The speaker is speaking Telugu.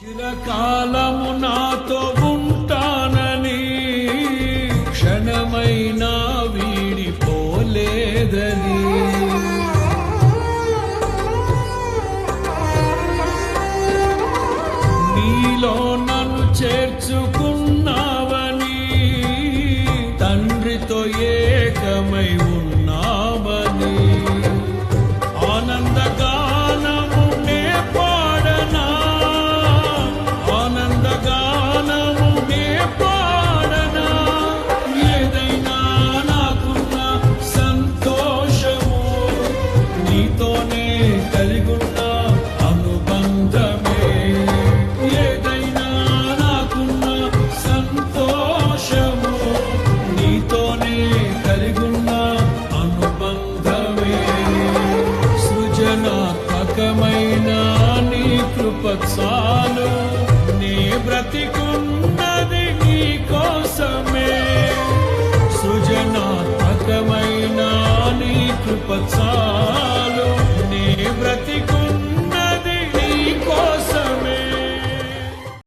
చిరకాలము నాతో ఉంటానని క్షణమైనా వీడిపోలేదని నీలో నన్ను చేర్చుకున్నావని తండ్రితో ఏకమై ఉన్నావని ఆనందగానము నే పాడనా ఆనందగానము నే పాడనా ఏదైనా నాకున్న సంతోషము నీతోనే కలిగున్న అనుబంధమే ఏదైనా నాకున్న సంతోషము నీతోనే కలిగున్న అనుబంధమే సృజనాత్మకమైన నీ కృప చాలు నీ బ్రతికున్నది నీ కోసమే సృజనాత్మకమైన నీ కృప చాలు